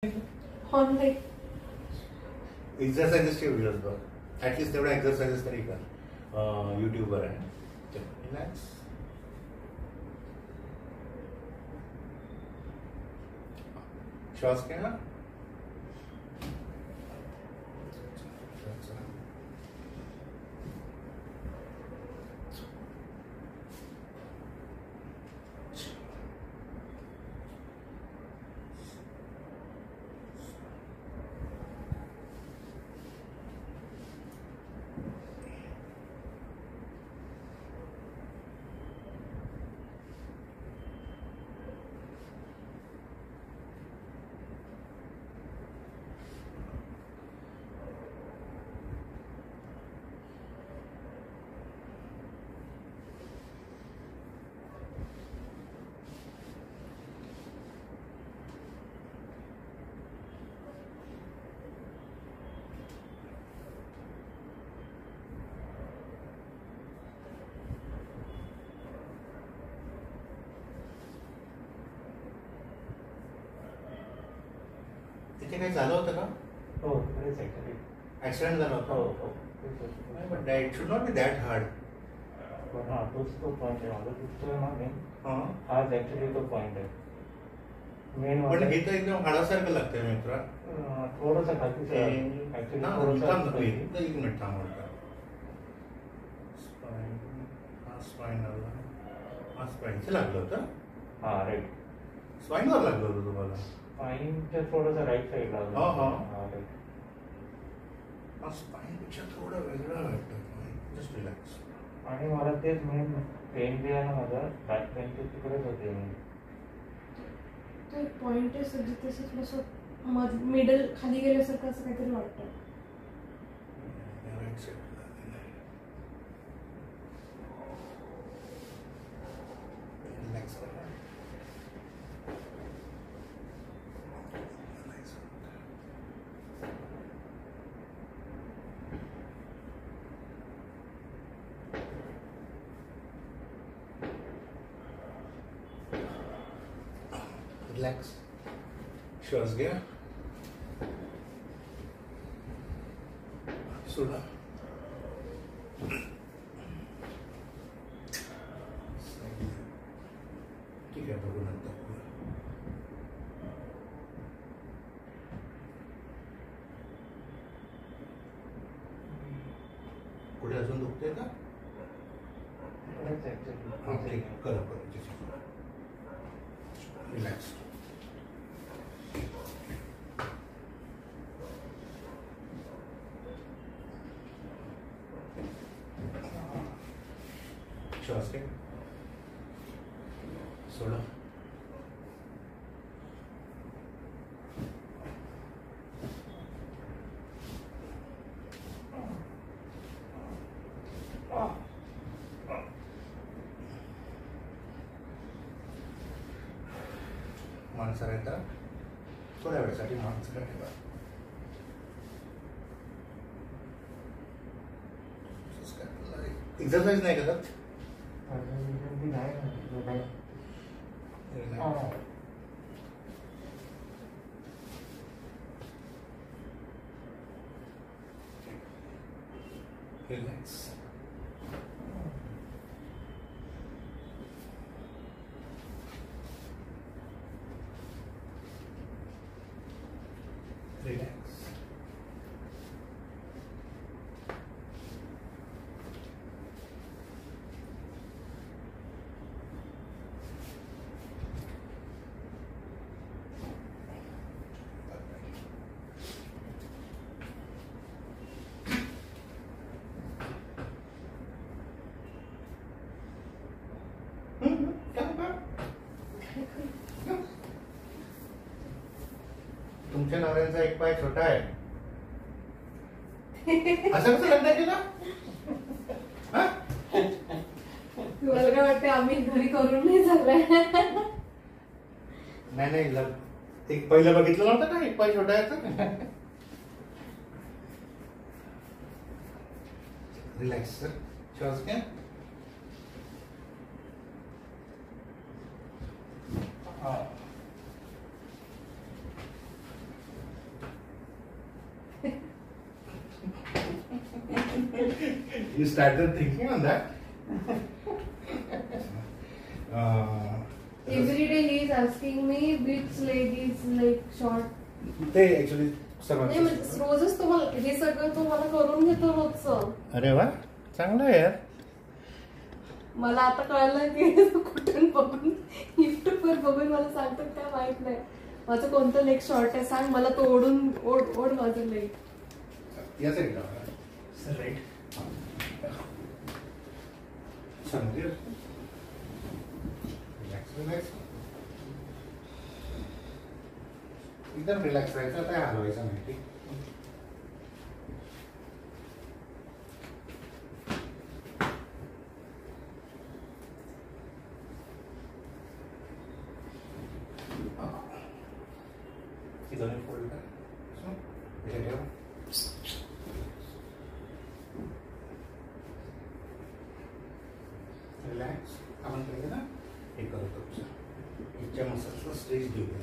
Online एक्सरसाइजेसचे videos बघ, at least तेवढ्या exercises तरी कर यूट्यूबवर आहे. रिलॅक्स. श्वास घ्या. तिथे काही झालं होतं का? हो, खरंच ॲक्च्युली ॲक्सिडेंट झाला होता? हो. नाही, but it should not be that hard. पण हा तोच तो पॉईंट आहे माझा. दुसरं ना मेन हाच ॲक्च्युली तो पॉईंट आहे मेन. पण हे तर एकदम हाडासारखं लागतंय मित्र. थोडंसं खाली ॲक्च्युली थोडंसं एक मिनिट थांबवता. स्पाईनचं लागलं होतं? हा राईट. स्पाईनवर लागलं होतं तुम्हाला? स्पाईनच्या थोडंसं राईट साईडला. राईट. स्पाईनपेक्षा थोडं वेगळं वाटतं. Just relax. आणि मला तेच मेन पेन जे आहे ना माझं बॅक पेनचे तिकडेच होते मी. तो एक पॉइंट आहे सर जिथे असं मिडल खाली गेल्यासारखं असं काहीतरी वाटतं. रिलॅक्स. श्वास घ्या. सोडा. ठीक आहे, बघू नंतर. पुढे अजून दुखते का? करा. रिलॅक्स. श्वास घ्या. सोडा. माणसाला येतात थोड्या वेळासाठी माणसाला ठेवा. एक्सरसाइज नाही करत? रिलॅक्स. रिलॅक्स. तुमच्या नवऱ्यांचा एक पाय छोटा आहे. असं कसं लग्न केलं? तुम्हाला काय वाटतं आम्ही घरी करून नाही झालंय? नाही, एक पहिलं बघितलं नव्हतं का एक पाय छोटा आहे? Relax sir. श्वास घ्या. You started thinking on that? Every day he is asking me which leg is like short. ते ऍक्च्युली नाही म्हणजे रोजच तुम्हाला हे सगळं तो मला करून घेतो रोजचं. अरे वा, चांगलं आहे यार. मला आता कळलं की कुठून बघून युट्यूबवर बघून मला सांगतात काय माहित नाही. माझं कोणतं लेग शॉर्ट आहे सांग मला, तो ओढून ओढ माझं लेग. या साईडला सर राईट. सांगते रिलॅक्स रिलॅक्स एकदम रिलॅक्स राहायचं. काय हलवायचं नाही. ठीक. दोन्ही फोल्ड कर. इथे ठेव. रिलॅक्स. आपण पाहिजे ना हे करतो इथच्या मसल्सला स्ट्रेच देऊया.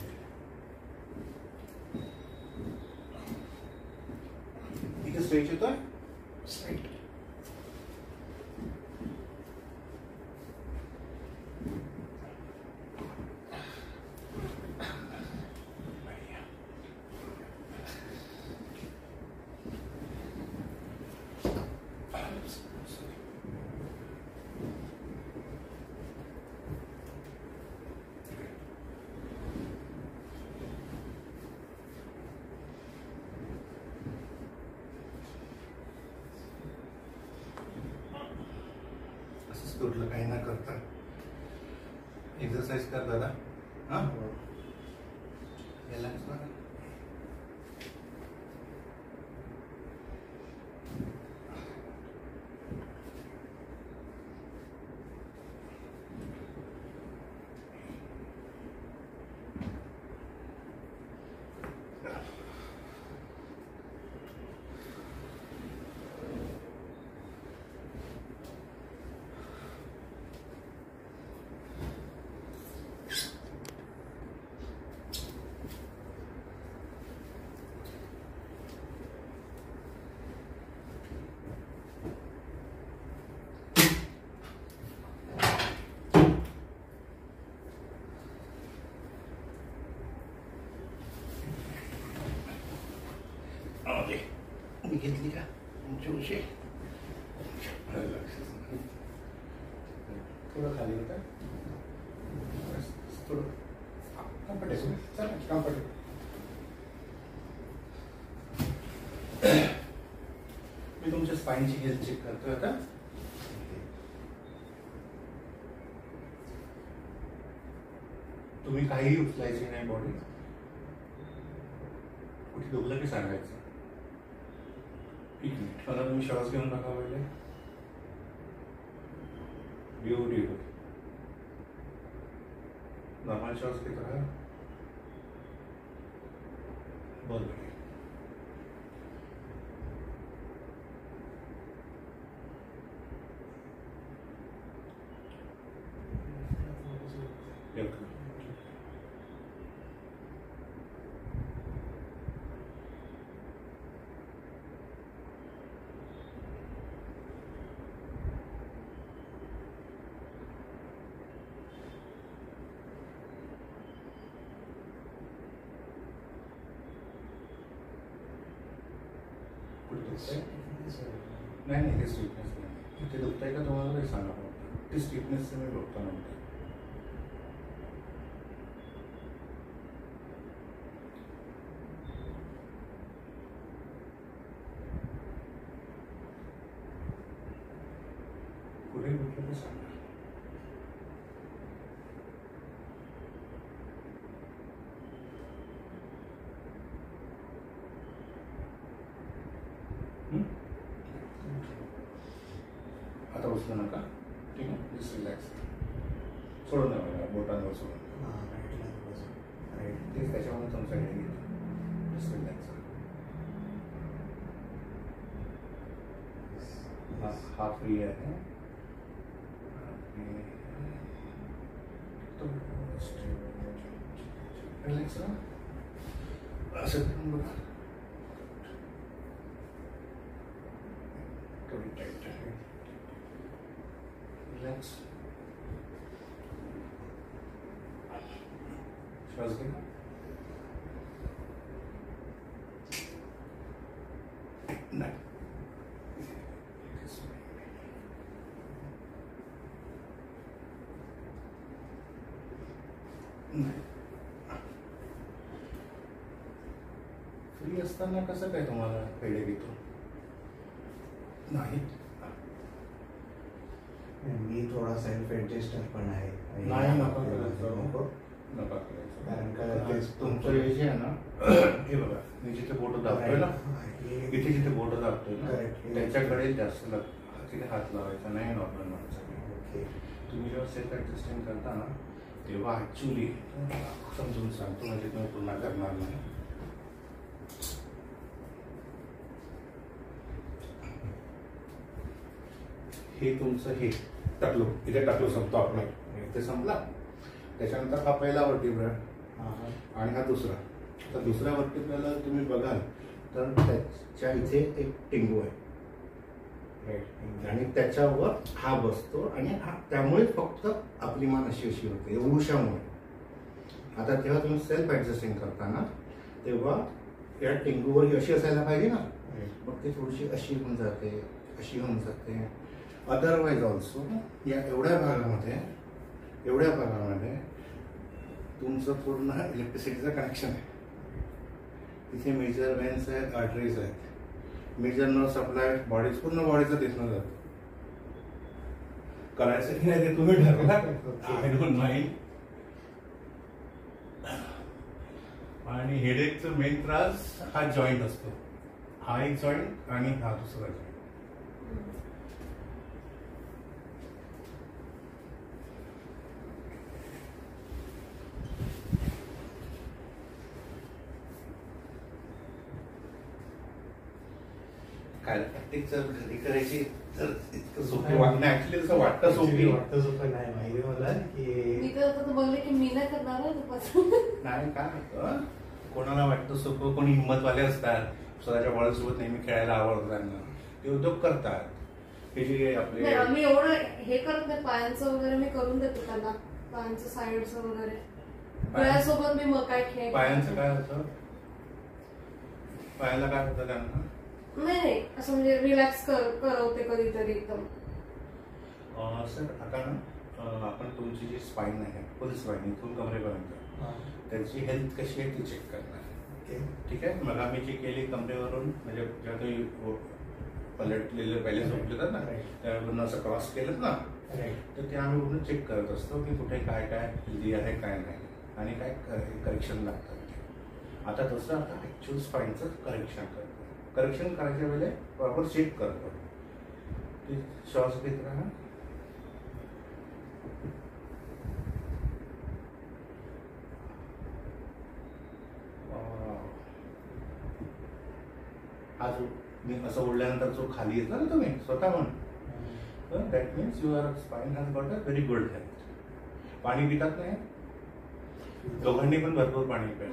इथे स्ट्रेच येतोय स्ट्रेट. तुटलं काही ना करता एक्सरसाइज कर दादा. हा रिलॅक्स बघा. ओके मी घेतली का तुमची उशी. थोडं खाली होतं थोडं कम्फर्टेबल. चल कम्फर्टेबल. मी तुमच्या स्पाईनची हेल्थ चेक करतोय आता. तुम्ही काहीही उचलायचे नाही बॉडी. कुठे दुखलं की सांगायचं. मला तुम्ही श्वास घेऊन टाका पहिले. ब्युटिफुल. नॉर्मल श्वास घेत राहा. बरोबर. नाही नाही ते स्ट्रिकनेस नाही. ते दुखत आहे का तुम्हाला काही सांगा. ते स्ट्रिकनेसचं मी बघतो नंतर. कुठे दुखलं ते सांगा. आता उचलू नका. ठीक आहे. Just relax. सोडून द्या बोटांवर सोडून. तेच त्याच्यामध्ये तुमचा हे घेतो. Just relax. हा फ्री आहे. रिलॅक्स राहा. असं बघा. थोडी टाईट आहे. रिलॅक्स. श्वास घे. नाही. फ्री असताना कसं काय तुम्हाला पेढे घेतो? नाही. मी थोडा सेल्फ एडजस्टर पण आहे. नाही, नका करायचं. नको. नका करायचं. कारण का तेच तुमचं हे जे आहे ना, हे बघा, मी जिथे बोट दाबतोय ना, इथे जिथे बोट दाबतोय ना, Correct. त्याच्याकडे जास्त तिथे हात लावायचा नाही नॉर्मल माणसाने. ओके. तुम्ही जेव्हा सेल्फ ॲडजस्टिंग करता ना, तेव्हा ॲक्च्युली समजून सांगतो, म्हणजे तुम्ही पुन्हा करणार नाही. हे तुमचं हे टाकलो, इथे टाकलो संपतो आपला, इथे संपला. त्याच्यानंतर हा पहिला वर्टिब्रा आणि हा दुसरा. तर दुसऱ्या वर्टिब्राला तुम्ही बघाल तर त्याच्या इथे एक टिंगू आहे आणि त्याच्यावर हा बसतो आणि हा त्यामुळे फक्त आपली मान अशी अशी होते एवढ्यामुळे. आता तेव्हा तुम्ही सेल्फ ॲडजस्टिंग करताना तेव्हा या टिंगूवर ही अशी असायला पाहिजे ना, मग ती थोडीशी अशी होऊन जाते, अशी होऊन जाते. अदरवाईज ऑल्सो या एवढ्या भागामध्ये तुमचं पूर्ण इलेक्ट्रिसिटीचं कनेक्शन आहे. तिथे मेजर वेन्स आहेत, आर्टरीज आहेत, मेजर नर्व सप्लाय बॉडीज, पूर्ण बॉडीचं दिसणं जातं. करायचं की नाही ते तुम्ही ठरवा. I don't mind. आणि हेडेकचं मेन त्रास हा जॉईंट असतो. हा एक जॉईंट आणि हा दुसरा जॉईंट. कायरोप्रॅक्टिक जर घरी करायची तर इतकं सोपं वाटणं, ऍक्च्युली तसं वाटतं सोपी. वाटतं सोपं नाही माहिती मला की मी तर आता बोलले की मी नाही करणार आहे दुपारचं. नाही, काय होतं, कोणाला वाटतं सोपं, कोणी हिंमतवाले असतात, स्वतःच्या बॉलसोबत नेहमी खेळायला आवडतं त्यांना, ते उद्योग करतात. हे जे आपले मी एवढं हे करत नाही, पायांचं वगैरे मी करून देतो त्यांना, पायांचं साईडचं वगैरे. गळ्यासोबत मी मग काय खेळ. पायांचं काय होतं, पायाला काय होतं त्यांना? नाही असं म्हणजे रिलॅक्स करवते कधीतरी एकदम. सर आता ना आपण तुमची जी स्पाईन आहे, फुल स्पाईन इथून कमरेपर्यंत, त्याची हेल्थ कशी आहे ती चेक करणार. ठीक आहे. मग आम्ही जी केली कमरेवरून, म्हणजे जेव्हा तुम्ही पलटलेले पहिले झोपले ना, त्यावरून असं क्रॉस केलं ना, तर ते आम्ही पूर्ण चेक करत असतो की कुठे काय काय हेल्दी आहे काय नाही आणि काय करेक्शन लागतात. आता तसं आता ॲक्च्युअल स्पाईनचं करेक्शन करतो. करेक्शन करायच्या वेळेला प्रॉपर चेक करतो. ते श्वास घेत राहा. हा जो मी असं ओढल्यानंतर जो खाली येतो ना तुम्ही स्वतः म्हणून, that means your spine has got a very good health. पाणी पितात नाही, दोघांनी पण भरपूर पाणी प्या.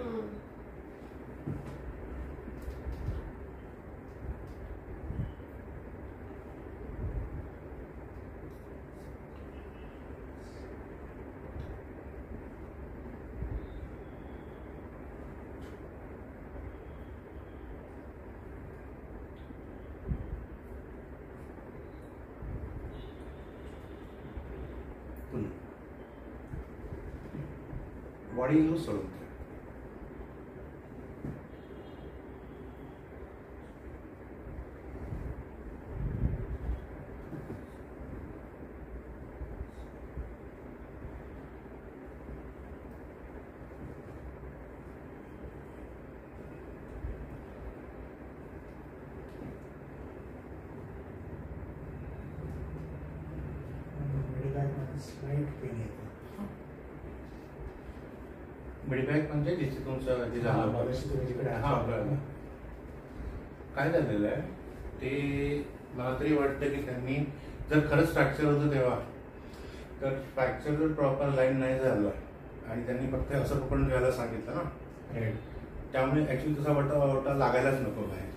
बॉडी लूज सोडून द्या. मिडबॅक म्हणजे जिथे तुमचं जे झालं काय झालेलं आहे ते मला तरी वाटतं की त्यांनी जर खरंच फ्रॅक्चर होतं तेव्हा तर फ्रॅक्चर जर प्रॉपर लाईन नाही झालं आणि त्यांनी फक्त असं पकडून घ्यायला सांगितलं ना, त्यामुळे ॲक्च्युली तसा वटा लागायलाच नको बाहेर.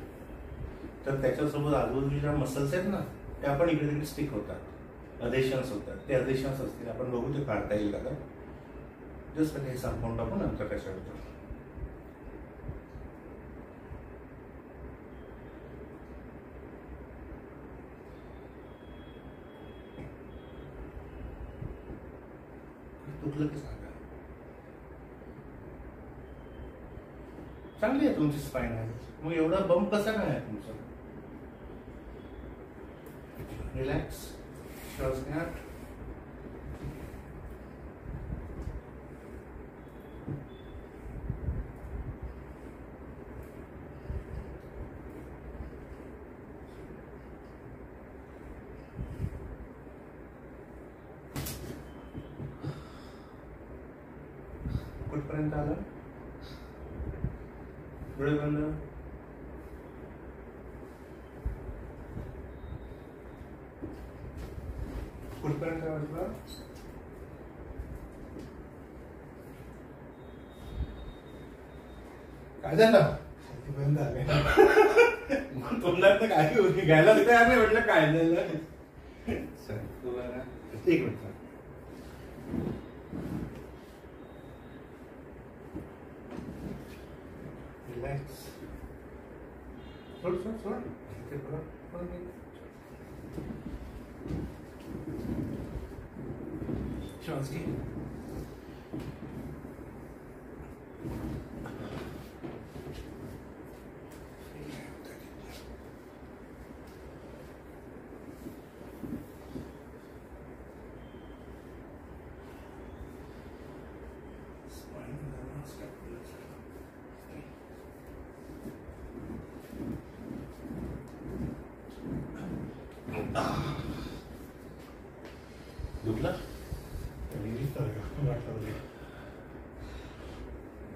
तर त्याच्यासोबत आजूबाजूच्या मसल्स आहेत ना त्या पण इकडे तिकडे स्टिक होतात. अधेशन्स होतात, ते अधेशन्स असतील, आपण बघू ते काढता येईल का. जस्ट हे संपवून टाकू, नंतर कशावर तुटलं की सांगा. चांगली आहे तुमची स्पाईन आहे, मग एवढा बंप कसा काय आहे तुमचा. रिलॅक्स, श्वास घ्या. कुठपर्यंत आलं. डोळे बंद. कुठपर्यंत वाटलं. काय झालं. बंद आले. तोंडात तर काय घ्यायला तयार नाही म्हटलं काय झालं. एक मिनिट. रिलॅक्स. सोड सोड सोड. श्वास घे. दुखला.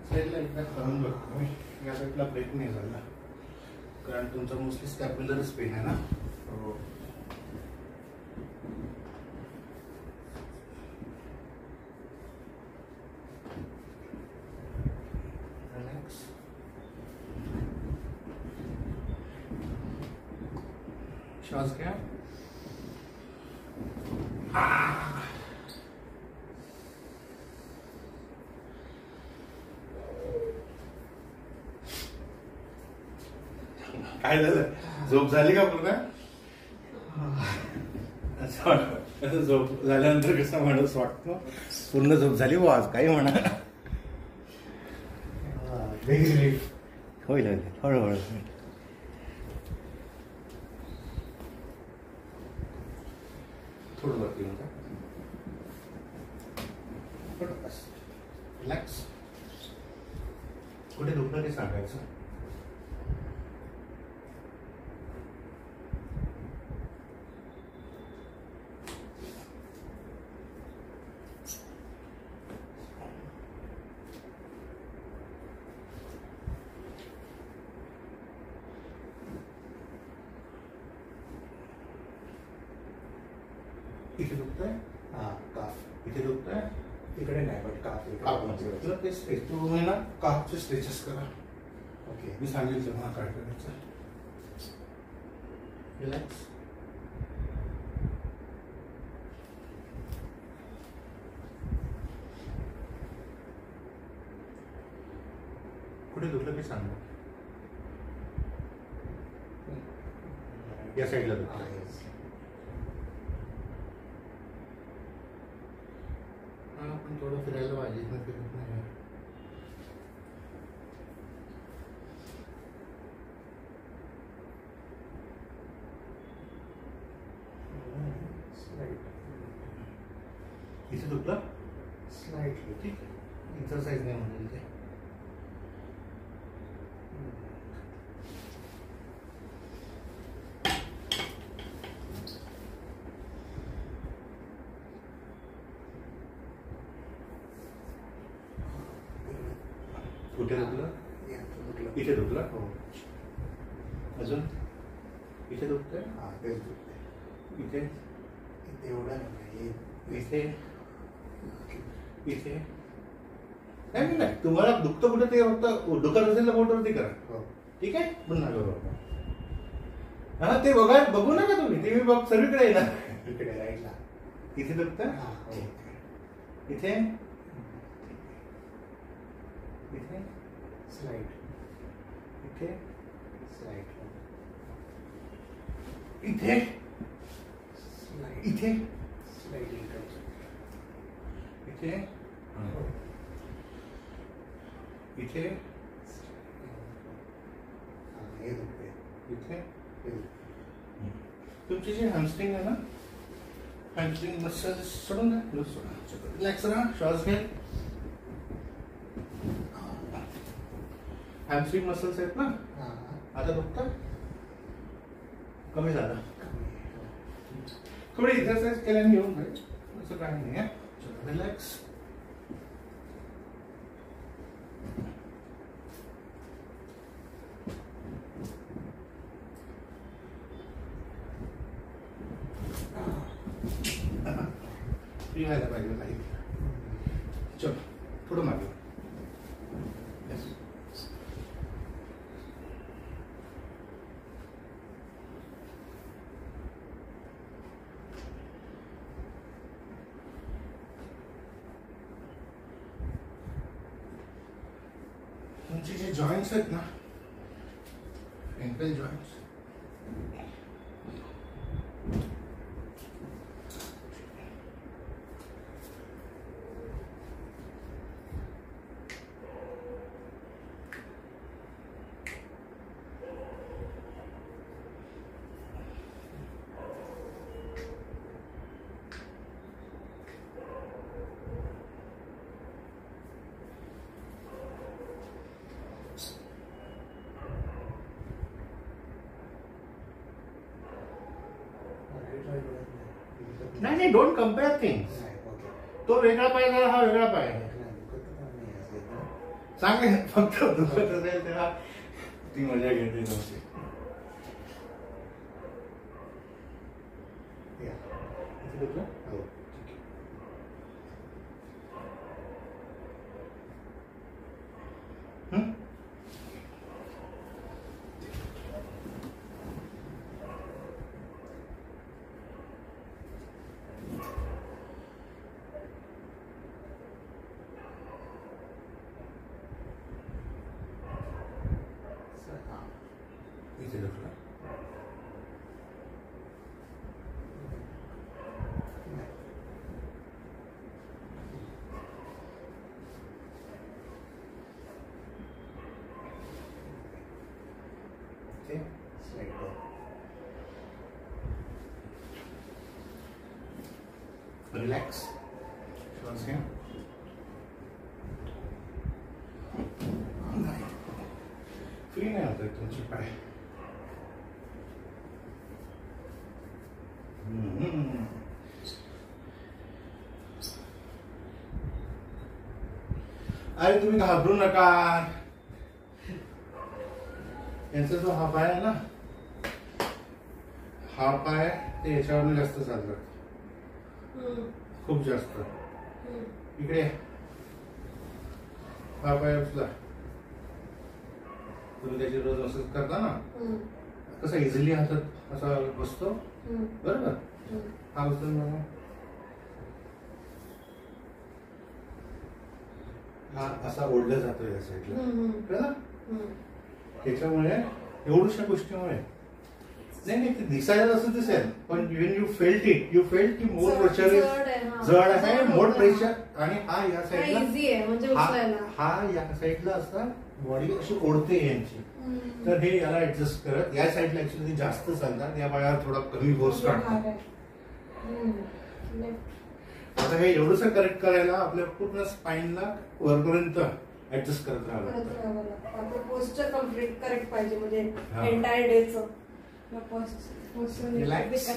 साईडला एकदा करून बघतो. या साईडला ब्रेक नाही झाला कारण तुमचा मोस्टली स्कॅप्युलरच पेन आहे ना. हो. रिलॅक्स. श्वास घ्या. काय झालं. झोप झाली का पूर्ण. असं झोप झाल्यानंतर कसं म्हणत वाटतं पूर्ण झोप झाली हो आज. काही म्हणा. होईल होईल हळूहळू. थोडं वरती होता. रिलॅक्स. कुठे दुखणं ते सांगायचं. इथे दुखतंय. हा काफ. इथे दुखतंय. इकडे नाही पण काफ. तुला ते स्ट्रेच तू आहे ना काफचे स्ट्रेचेस करा. ओके. मी सांगितलं मला काय करायचं. रिलॅक्स. कुठे दुखलं की सांग. या साईडला दुखलं. आपण थोडं फिरायला पाहिजे ना. फिरत नाही. इथे दुखलं स्लाइटली. ठीक आहे. एक्सरसाइज नाही म्हणेल ते. कुठे दुखलं. इथे दुखलं. हो. अजून इथे दुखतंय. हा तेच दुखते. इथे एवढं नाही. इथे इथे नाही नाही. तुम्हाला दुखतं कुठे ते फक्त दुखत असेल तर बोटवरती करा. हो. ठीक आहे. पुन्हा बरोबर. हा ते बघा बघू नका तुम्ही. ते मी बघ सर्वीकडे आहे ना. इकडे राईटला. इथे दुखतं हां ओके इथे इथे स्लाइड इथे स्लाइड इथे स्लाइड इथे स्लाइडिंग इथे इथे हे दुखते इथे हे दुखते. तुमची जी हॅमस्ट्रिंग आहे ना हॅमस्ट्रिंग मसल सोडून द्या लूज सोडा रिलॅक्स राहा श्वास घ्या हॅमस्ट्रिंग मसल्स आहेत ना हां आता दुखतं कमी झालं कमी आहे. थोडी एक्सरसाइज केल्याने येऊन जाईल असं काही नाही आहे रिलॅक्स फ्री व्हायला पाहिजे काही चल थोडं मागे Yes. तुमचे जे जॉईंट्स आहेत ना एंकल जॉईंट्स नाही नाही डोंट कम्पेअर थिंग्स नाही ओके तो वेगळा पाय झाला हा वेगळा पाय आहे. नाही दुखत तर नाही असं. चांगले फक्त दुखत असेल तेव्हा ती मजा घेते नव्हती या. इथे दुखलं? हो हं? हां इथे दुखलं नाही इथे स्लाइड हो रिलॅक्स श्वास घ्या नाही फ्री नाही होत तुमचे पाय अरे तुम्ही घाबरू नका यांचा जो हा पाय आहे ना हा पाय ते याच्यावर जास्त चालतात खूप जास्त इकडे हा पाय उचला तुम्ही त्याची रोज असंच करता ना कसा इझिली हातात असा बसतो बरोबर हा उचलून बघा हा असा ओढला जातो या साईडला कळलं त्याच्यामुळे एवढ्याशा गोष्टीमुळे नाही नाही ते दिसायला असं दिसेल पण when you felt की मोर प्रेशर जड आहे मोर प्रेशर आणि हा या साईडला इझी आहे म्हणजे उचलायला हा या साईडला असता बॉडी अशी ओढते यांची तर हे याला ऍडजस्ट करत या साईडला ऍक्च्युअली जास्त चालतात या पायावर थोडा कमी फोर्स काढतात आता हे एवढंच करेक्ट करायला आपल्या पूर्ण स्पाईनला वरपर्यंत ऍडजस्ट करत राहावं लागतं आपलं पोस्चर कम्प्लीट करेक्ट पाहिजे म्हणजे हा. एंटायर डेचं पोस्चर Relax.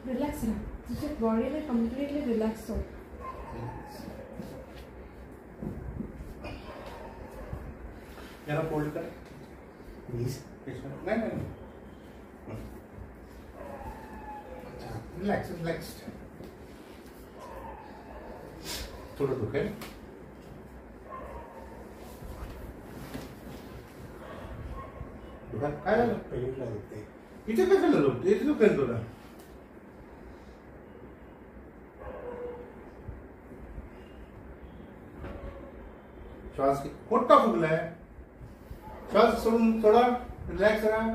रिलॅक्स राहा तुझ्या बॉडीला कम्प्लिटली रिलॅक्स हो याला फोल्ड कर वीस नाही नाही रिलॅक्स रिलॅक्स थोडं दुखेल काय झालं पेटला दुखते इथे कशाला झोप इथे दुखेल तुला. श्वास कोणता फुगलाय. श्वास सोडून थोडा रिलॅक्स राहा.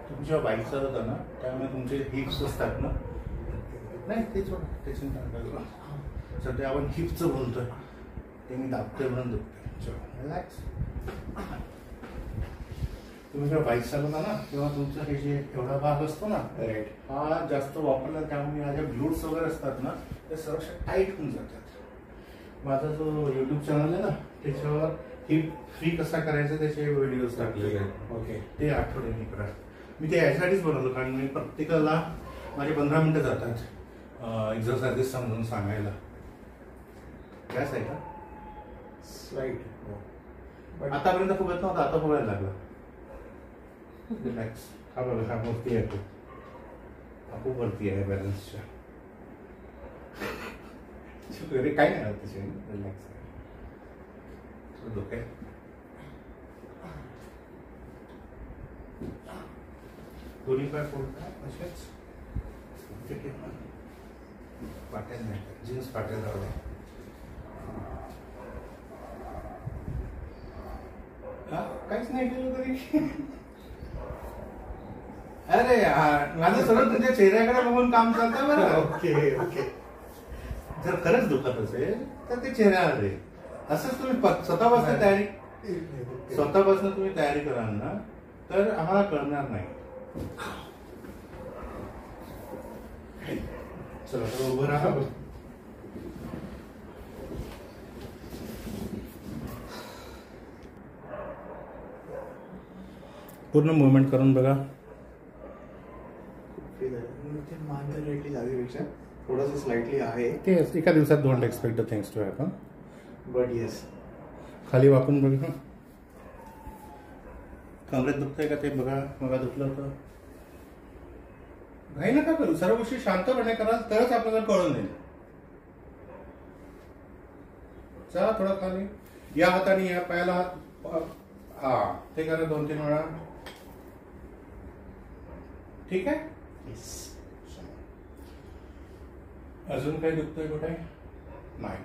तुम्ही जेव्हा बाईक चालवता ना त्यामुळे तुमचे हिप्स असतात ना. नाही ते सोडा त्याची सध्या आपण हिपचं बोलतोय ते मी दाबतोय म्हणून दुखतोय. रिलॅक्स. तुम्ही जेव्हा बाईक चालवता ना तेव्हा तुमचं हे जे एवढा भाग असतो ना राईट हा जास्त वापरला त्यामुळे माझ्या ग्लूट्स वगैरे असतात ना ते सर्व टाईट होऊन जातात. माझा जो यूट्यूब चॅनल आहे ना त्याच्यावर हिप फ्री कसा करायचा त्याचे व्हिडिओज टाकलेले आहेत. ओके ते आठवड्याने करा. मी ते यासाठीच बनवलं कारण मी प्रत्येकाला माझे 15 मिनिटं जातात एक्झरसाइजेस समजून सांगायला. काय आहे का स्लाईड आतापर्यंत फुगत नव्हता आता फुगायला लागला. रिलॅक्स. हा बघा हा मूर्ती आहे तो आपू वरती आहे बॅलन्सच्या. काय नाही होत त्याचे. रिलॅक्स डोके दोन्ही पाय फोडतात असेच पाट्या नाही जीन्स पाट्या लावल्या. काहीच नाही केलं तरी. अरे यार माझं सगळं तुमच्या चेहऱ्याकडे बघून काम चालतं बरं. Okay okay. जर खरंच दुखत असेल तर ते चेहऱ्यामध्ये असंच तुम्ही स्वतःपासून तुम्ही तयारी कराल ना तर आम्हाला कळणार नाही. चला तर उभं राहा. पूर्ण मुवमेंट करून बघा. आधीपेक्षा थोडंसं स्लाइटली आहे ते एका दिवसात don't expect the things to happen. But yes खाली वाकून बघा. कमरेत दुखतंय का ते बघा. मला दुखलं होतं. घाई नका करू. सर्व गोष्टी शांतपणे कराल तरच आपल्याला कळून येईल. चला थोडा खाली. या हाताने या पायाला हात हा ते करा 2-3 वेळा. ठीक आहे. अजून काही दुखतंय कुठे नाही.